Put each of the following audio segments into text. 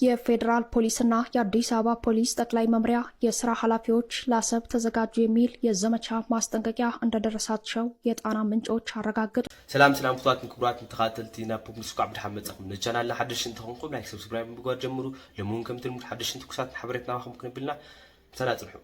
የፌዴራል ፖሊስና የአዲስ አበባ ፖሊስ ጠቅላይ መምሪያ የስራ ኃላፊዎች ለአሰብ ተዘጋጁ የሚል የዘመቻ ማስጠንቀቂያ እንደደረሳቸው የጣና ምንጮች አረጋገጡ። ሰላም ፍቷትን ክቡራትን ተኻተልቲና ፖሊስኩ ዓብድ ሐመጽኩም ለቻናል ሐድሽ እንትኾንኩም ላይክ ሰብስክራይብ ምግባር ጀምሩ ለሙን ከምትልሙት ሐድሽ እንትኩሳት ሐበሬትና ማኹም ክንብልና ሰላጽልሑ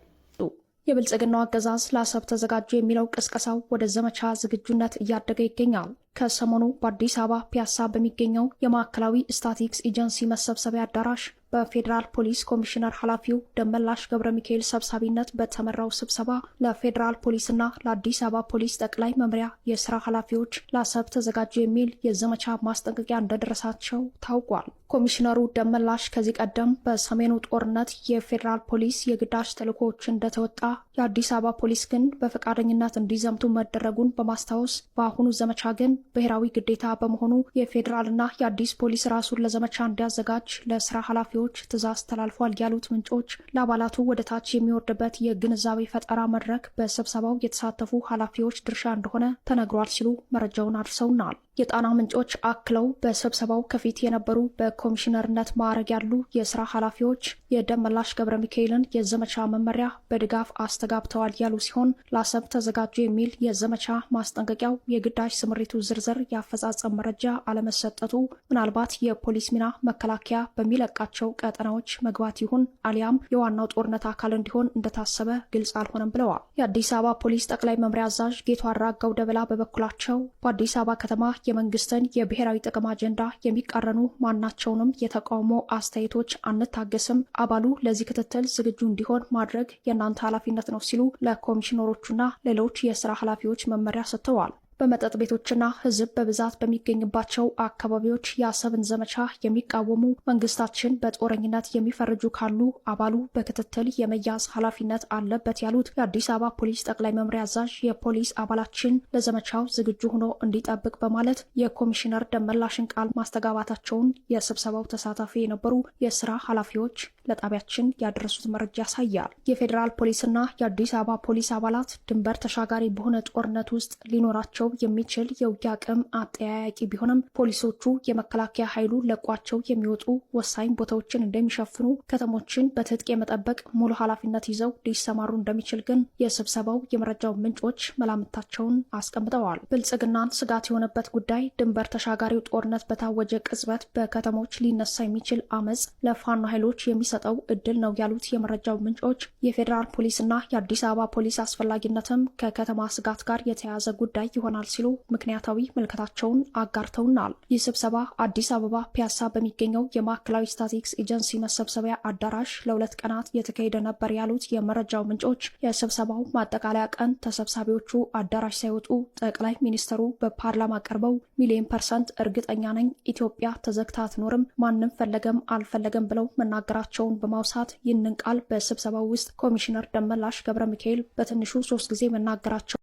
የብልጽግናው አገዛዝ ለአሰብ ተዘጋጁ የሚለው ቅስቀሳው ወደ ዘመቻ ዝግጁነት እያደገ ይገኛል። ከሰሞኑ በአዲስ አበባ ፒያሳ በሚገኘው የማዕከላዊ ስታቲክስ ኤጀንሲ መሰብሰቢያ አዳራሽ በፌዴራል ፖሊስ ኮሚሽነር ኃላፊው ደመላሽ ገብረ ሚካኤል ሰብሳቢነት በተመራው ስብሰባ ለፌዴራል ፖሊስና ለአዲስ አበባ ፖሊስ ጠቅላይ መምሪያ የስራ ኃላፊዎች ለአሰብ ተዘጋጁ የሚል የዘመቻ ማስጠንቀቂያ እንደደረሳቸው ታውቋል። ኮሚሽነሩ ደመላሽ ከዚህ ቀደም በሰሜኑ ጦርነት የፌዴራል ፖሊስ የግዳጅ ተልዕኮዎችን እንደተወጣ፣ የአዲስ አበባ ፖሊስ ግን በፈቃደኝነት እንዲዘምቱ መደረጉን በማስታወስ በአሁኑ ዘመቻ ግን ብሔራዊ ግዴታ በመሆኑ የፌዴራልና የአዲስ ፖሊስ ራሱን ለዘመቻ እንዲያዘጋጅ ለስራ ኃላፊዎች ትዕዛዝ ተላልፏል ያሉት ምንጮች ለአባላቱ ወደ ታች የሚወርድበት የግንዛቤ ፈጠራ መድረክ በስብሰባው የተሳተፉ ኃላፊዎች ድርሻ እንደሆነ ተነግሯል ሲሉ መረጃውን አድርሰውናል። የጣና ምንጮች አክለው በስብሰባው ከፊት የነበሩ በኮሚሽነርነት ማዕረግ ያሉ የስራ ኃላፊዎች የደመላሽ ገብረ ሚካኤልን የዘመቻ መመሪያ በድጋፍ አስተጋብተዋል ያሉ ሲሆን ለአሰብ ተዘጋጁ የሚል የዘመቻ ማስጠንቀቂያው የግዳጅ ስምሪቱ ዝርዝር የአፈጻጸም መረጃ አለመሰጠቱ ምናልባት የፖሊስ ሚና መከላከያ በሚለቃቸው ቀጠናዎች መግባት ይሁን አሊያም የዋናው ጦርነት አካል እንዲሆን እንደታሰበ ግልጽ አልሆነም ብለዋል። የአዲስ አበባ ፖሊስ ጠቅላይ መምሪያ አዛዥ ጌቱ አራጋው ደበላ በበኩላቸው በአዲስ አበባ ከተማ የመንግስትን የብሔራዊ ጥቅም አጀንዳ የሚቃረኑ ማናቸውንም የተቃውሞ አስተያየቶች አንታገስም፣ አባሉ ለዚህ ክትትል ዝግጁ እንዲሆን ማድረግ የእናንተ ኃላፊነት ነው ሲሉ ለኮሚሽነሮቹና ሌሎች የስራ ኃላፊዎች መመሪያ ሰጥተዋል። በመጠጥ ቤቶችና ሕዝብ በብዛት በሚገኝባቸው አካባቢዎች የአሰብን ዘመቻ የሚቃወሙ መንግስታችን በጦረኝነት የሚፈርጁ ካሉ አባሉ በክትትል የመያዝ ኃላፊነት አለበት ያሉት የአዲስ አበባ ፖሊስ ጠቅላይ መምሪያ አዛዥ የፖሊስ አባላችን ለዘመቻው ዝግጁ ሆኖ እንዲጠብቅ በማለት የኮሚሽነር ደመላሽን ቃል ማስተጋባታቸውን የስብሰባው ተሳታፊ የነበሩ የስራ ኃላፊዎች ለጣቢያችን ያደረሱት መረጃ ያሳያል። የፌዴራል ፖሊስና የአዲስ አበባ ፖሊስ አባላት ድንበር ተሻጋሪ በሆነ ጦርነት ውስጥ ሊኖራቸው የሚችል የውጊያ አቅም አጠያያቂ ቢሆንም ፖሊሶቹ የመከላከያ ኃይሉ ለቋቸው የሚወጡ ወሳኝ ቦታዎችን እንደሚሸፍኑ፣ ከተሞችን በትጥቅ የመጠበቅ ሙሉ ኃላፊነት ይዘው ሊሰማሩ እንደሚችል ግን የስብሰባው የመረጃው ምንጮች መላምታቸውን አስቀምጠዋል። ብልጽግናን ስጋት የሆነበት ጉዳይ ድንበር ተሻጋሪው ጦርነት በታወጀ ቅጽበት በከተሞች ሊነሳ የሚችል አመፅ ለፋኖ ኃይሎች የሚሰጠው እድል ነው ያሉት የመረጃው ምንጮች የፌዴራል ፖሊስና የአዲስ አበባ ፖሊስ አስፈላጊነትም ከከተማ ስጋት ጋር የተያያዘ ጉዳይ ይሆናል ሲሉ ምክንያታዊ ምልከታቸውን አጋርተውናል። ይህ ስብሰባ አዲስ አበባ ፒያሳ በሚገኘው የማዕከላዊ ስታቲክስ ኤጀንሲ መሰብሰቢያ አዳራሽ ለ2 ቀናት የተካሄደ ነበር ያሉት የመረጃው ምንጮች የስብሰባው ማጠቃለያ ቀን ተሰብሳቢዎቹ አዳራሽ ሳይወጡ ጠቅላይ ሚኒስትሩ በፓርላማ ቀርበው %100 እርግጠኛ ነኝ ኢትዮጵያ ተዘግታ አትኖርም፣ ማንም ፈለገም አልፈለገም ብለው መናገራቸውን በማውሳት ይህንን ቃል በስብሰባው ውስጥ ኮሚሽነር ደመላሽ ገብረ ሚካኤል በትንሹ 3 ጊዜ መናገራቸው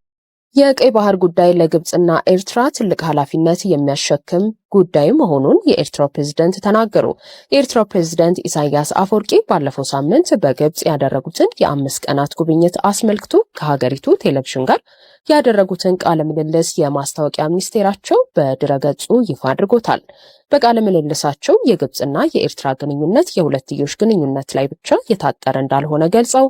የቀይ ባህር ጉዳይ ለግብጽና ኤርትራ ትልቅ ኃላፊነት የሚያሸክም ጉዳይ መሆኑን የኤርትራው ፕሬዝዳንት ተናገሩ። የኤርትራው ፕሬዝዳንት ኢሳያስ አፈወርቂ ባለፈው ሳምንት በግብጽ ያደረጉትን የ5 ቀናት ጉብኝት አስመልክቶ ከሀገሪቱ ቴሌቪዥን ጋር ያደረጉትን ቃለ ምልልስ የማስታወቂያ ሚኒስቴራቸው በድረገጹ ይፋ አድርጎታል። በቃለ ምልልሳቸው የግብጽና የኤርትራ ግንኙነት የሁለትዮሽ ግንኙነት ላይ ብቻ የታጠረ እንዳልሆነ ገልጸው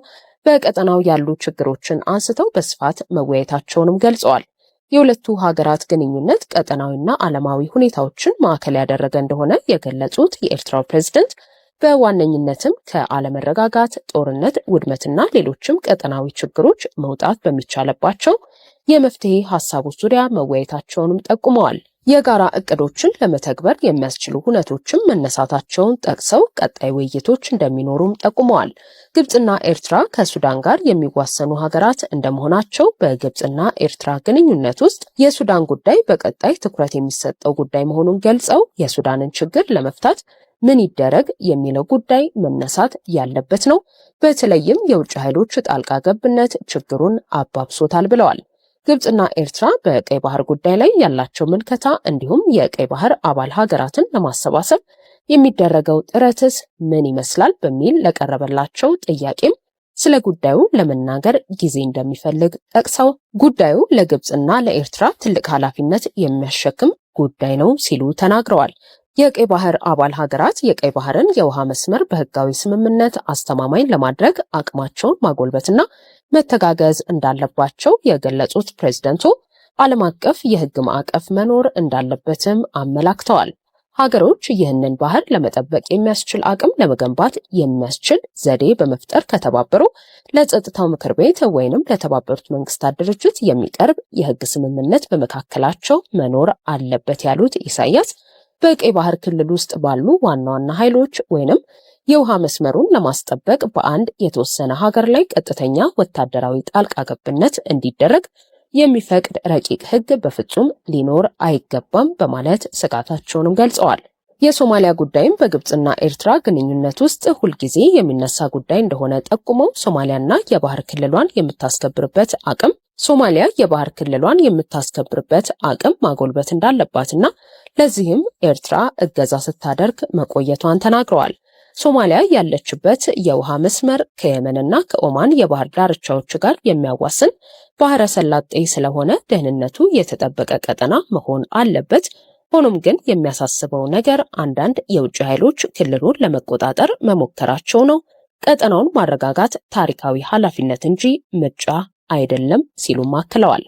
በቀጠናው ያሉ ችግሮችን አንስተው በስፋት መወያየታቸውንም ገልጸዋል። የሁለቱ ሀገራት ግንኙነት ቀጠናዊና ዓለማዊ ሁኔታዎችን ማዕከል ያደረገ እንደሆነ የገለጹት የኤርትራው ፕሬዝዳንት በዋነኝነትም ከአለመረጋጋት፣ ጦርነት፣ ውድመትና ሌሎችም ቀጠናዊ ችግሮች መውጣት በሚቻልባቸው የመፍትሄ ሀሳቦች ዙሪያ መወያየታቸውንም ጠቁመዋል። የጋራ እቅዶችን ለመተግበር የሚያስችሉ ሁነቶችም መነሳታቸውን ጠቅሰው ቀጣይ ውይይቶች እንደሚኖሩም ጠቁመዋል። ግብጽና ኤርትራ ከሱዳን ጋር የሚዋሰኑ ሀገራት እንደመሆናቸው በግብጽና ኤርትራ ግንኙነት ውስጥ የሱዳን ጉዳይ በቀጣይ ትኩረት የሚሰጠው ጉዳይ መሆኑን ገልጸው የሱዳንን ችግር ለመፍታት ምን ይደረግ የሚለው ጉዳይ መነሳት ያለበት ነው። በተለይም የውጭ ኃይሎች ጣልቃ ገብነት ችግሩን አባብሶታል ብለዋል። ግብጽና ኤርትራ በቀይ ባህር ጉዳይ ላይ ያላቸው ምልከታ እንዲሁም የቀይ ባህር አባል ሀገራትን ለማሰባሰብ የሚደረገው ጥረትስ ምን ይመስላል በሚል ለቀረበላቸው ጥያቄም ስለ ጉዳዩ ለመናገር ጊዜ እንደሚፈልግ ጠቅሰው ጉዳዩ ለግብጽና ለኤርትራ ትልቅ ኃላፊነት የሚያሸክም ጉዳይ ነው ሲሉ ተናግረዋል። የቀይ ባህር አባል ሀገራት የቀይ ባህርን የውሃ መስመር በህጋዊ ስምምነት አስተማማኝ ለማድረግ አቅማቸውን ማጎልበትና መተጋገዝ እንዳለባቸው የገለጹት ፕሬዝደንቱ ዓለም አቀፍ የህግ ማዕቀፍ መኖር እንዳለበትም አመላክተዋል። ሀገሮች ይህንን ባህር ለመጠበቅ የሚያስችል አቅም ለመገንባት የሚያስችል ዘዴ በመፍጠር ከተባበሩ ለጸጥታው ምክር ቤት ወይንም ለተባበሩት መንግስታት ድርጅት የሚቀርብ የህግ ስምምነት በመካከላቸው መኖር አለበት ያሉት ኢሳያስ በቀይ ባህር ክልል ውስጥ ባሉ ዋና ዋና ኃይሎች ወይንም የውሃ መስመሩን ለማስጠበቅ በአንድ የተወሰነ ሀገር ላይ ቀጥተኛ ወታደራዊ ጣልቃ ገብነት እንዲደረግ የሚፈቅድ ረቂቅ ህግ በፍጹም ሊኖር አይገባም በማለት ስጋታቸውንም ገልጸዋል። የሶማሊያ ጉዳይም በግብጽና ኤርትራ ግንኙነት ውስጥ ሁልጊዜ የሚነሳ ጉዳይ እንደሆነ ጠቁመው ሶማሊያ የባህር ክልሏን የምታስከብርበት አቅም ማጎልበት እንዳለባትና ለዚህም ኤርትራ እገዛ ስታደርግ መቆየቷን ተናግረዋል። ሶማሊያ ያለችበት የውሃ መስመር ከየመንና ከኦማን የባህር ዳርቻዎች ጋር የሚያዋስን ባህረ ሰላጤ ስለሆነ ደህንነቱ የተጠበቀ ቀጠና መሆን አለበት። ሆኖም ግን የሚያሳስበው ነገር አንዳንድ የውጭ ኃይሎች ክልሉን ለመቆጣጠር መሞከራቸው ነው። ቀጠናውን ማረጋጋት ታሪካዊ ኃላፊነት እንጂ ምርጫ አይደለም ሲሉም አክለዋል።